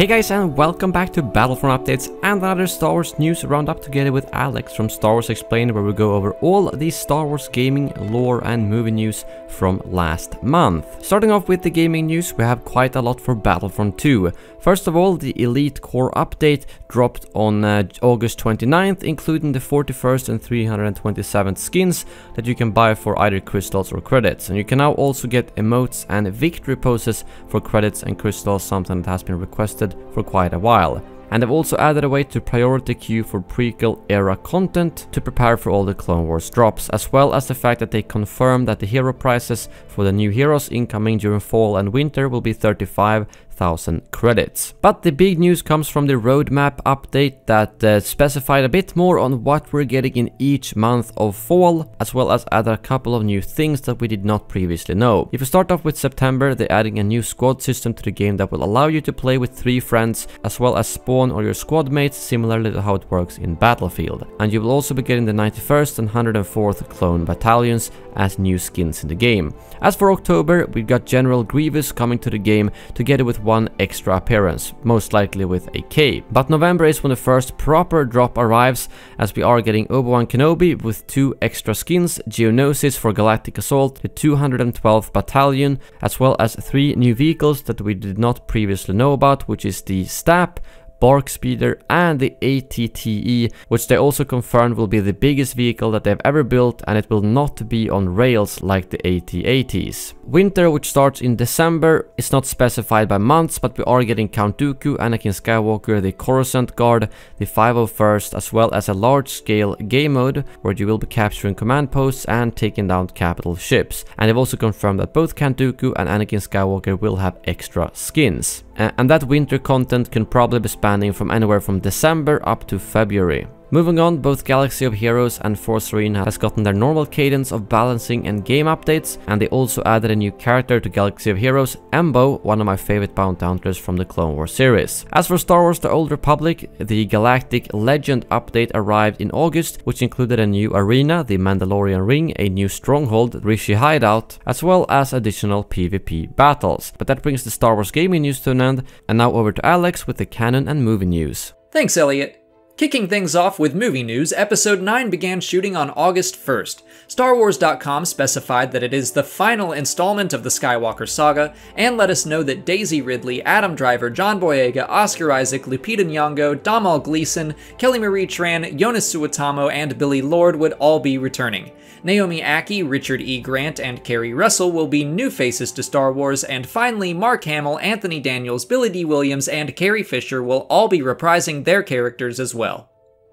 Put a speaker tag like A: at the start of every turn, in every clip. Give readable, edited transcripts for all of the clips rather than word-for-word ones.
A: Hey guys, and welcome back to Battlefront Updates and another Star Wars news roundup together with Alex from Star Wars Explained, where we go over all the Star Wars gaming, lore and movie news from last month. Starting off with the gaming news, we have quite a lot for Battlefront 2. First of all, the Elite Core update dropped on August 29th, including the 41st and 327th skins that you can buy for either crystals or credits. And you can now also get emotes and victory poses for credits and crystals, something that has been requested for quite a while. And they've also added a way to priority queue for prequel era content to prepare for all the Clone Wars drops, as well as the fact that they confirmed that the hero prices for the new heroes incoming during fall and winter will be 35,000 credits. But the big news comes from the roadmap update that specified a bit more on what we're getting in each month of fall, as well as add a couple of new things that we did not previously know. If you start off with September, they're adding a new squad system to the game that will allow you to play with 3 friends, as well as spawn or your squad mates, similarly to how it works in Battlefield. And you will also be getting the 91st and 104th clone battalions as new skins in the game. As for October, we've got General Grievous coming to the game together with one extra appearance, most likely with a cape. But November is when the first proper drop arrives, as we are getting Obi-Wan Kenobi with 2 extra skins, Geonosis for Galactic Assault, the 212th Battalion, as well as 3 new vehicles that we did not previously know about, which is the STAP, Bark Speeder and the ATTE, which they also confirmed will be the biggest vehicle that they've ever built, and it will not be on rails like the AT-ATs. Winter, which starts in December, is not specified by months, but we are getting Count Dooku, Anakin Skywalker, the Coruscant Guard, the 501st, as well as a large-scale game mode where you will be capturing command posts and taking down capital ships. And they've also confirmed that both Count Dooku and Anakin Skywalker will have extra skins. And that winter content can probably be spanning from anywhere from December up to February. Moving on, both Galaxy of Heroes and Force Arena has gotten their normal cadence of balancing and game updates, and they also added a new character to Galaxy of Heroes, Embo, one of my favorite bounty hunters from the Clone Wars series. As for Star Wars The Old Republic, the Galactic Legend update arrived in August, which included a new arena, the Mandalorian Ring, a new stronghold, Rishi Hideout, as well as additional PvP battles. But that brings the Star Wars gaming news to an end, and now over to Alex with the canon and movie news.
B: Thanks, Elliot. Kicking things off with movie news, Episode 9 began shooting on August 1st. StarWars.com specified that it is the final installment of the Skywalker saga, and let us know that Daisy Ridley, Adam Driver, John Boyega, Oscar Isaac, Lupita Nyong'o, Domhnall Gleeson, Kelly Marie Tran, Jonas Suotamo, and Billy Lord would all be returning. Naomi Ackie, Richard E. Grant, and Kerry Russell will be new faces to Star Wars, and finally Mark Hamill, Anthony Daniels, Billy D. Williams, and Carrie Fisher will all be reprising their characters as well.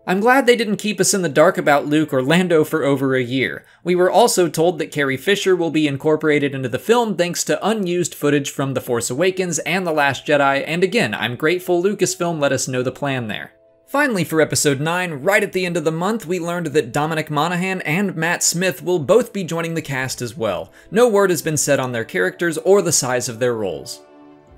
B: I'm glad they didn't keep us in the dark about Luke or Lando for over a year. We were also told that Carrie Fisher will be incorporated into the film thanks to unused footage from The Force Awakens and The Last Jedi, and again, I'm grateful Lucasfilm let us know the plan there. Finally, for Episode 9, right at the end of the month, we learned that Dominic Monaghan and Matt Smith will both be joining the cast as well. No word has been said on their characters or the size of their roles.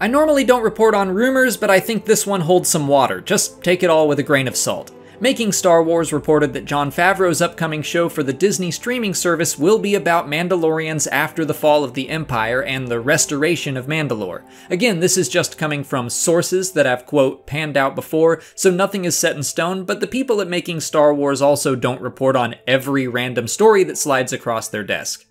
B: I normally don't report on rumors, but I think this one holds some water. Just take it all with a grain of salt. Making Star Wars reported that Jon Favreau's upcoming show for the Disney streaming service will be about Mandalorians after the fall of the Empire and the restoration of Mandalore. Again, this is just coming from sources that have, quote, panned out before, so nothing is set in stone, but the people at Making Star Wars also don't report on every random story that slides across their desk.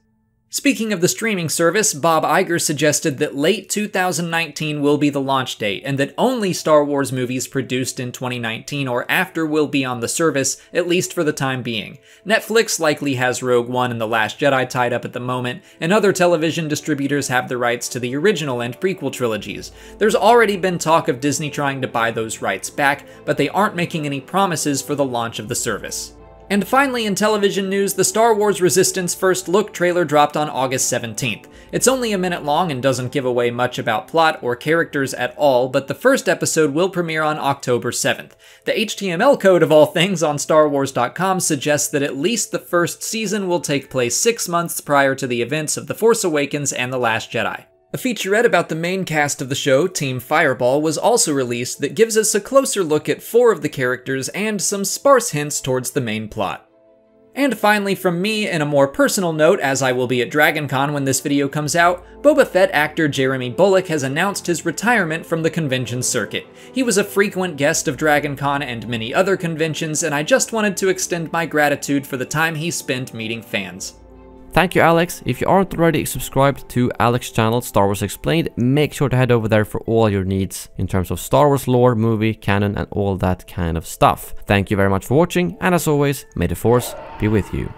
B: Speaking of the streaming service, Bob Iger suggested that late 2019 will be the launch date, and that only Star Wars movies produced in 2019 or after will be on the service, at least for the time being. Netflix likely has Rogue One and The Last Jedi tied up at the moment, and other television distributors have the rights to the original and prequel trilogies. There's already been talk of Disney trying to buy those rights back, but they aren't making any promises for the launch of the service. And finally, in television news, the Star Wars Resistance First Look trailer dropped on August 17th. It's only a minute long and doesn't give away much about plot or characters at all, but the first episode will premiere on October 7th. The HTML code of all things on StarWars.com suggests that at least the first season will take place 6 months prior to the events of The Force Awakens and The Last Jedi. A featurette about the main cast of the show, Team Fireball, was also released that gives us a closer look at 4 of the characters and some sparse hints towards the main plot. And finally from me, in a more personal note, as I will be at DragonCon when this video comes out, Boba Fett actor Jeremy Bulloch has announced his retirement from the convention circuit. He was a frequent guest of DragonCon and many other conventions, and I just wanted to extend my gratitude for the time he spent meeting fans.
A: Thank you, Alex. If you aren't already subscribed to Alex's channel, Star Wars Explained, make sure to head over there for all your needs in terms of Star Wars lore, movie, canon, and all that kind of stuff. Thank you very much for watching, and as always, may the Force be with you.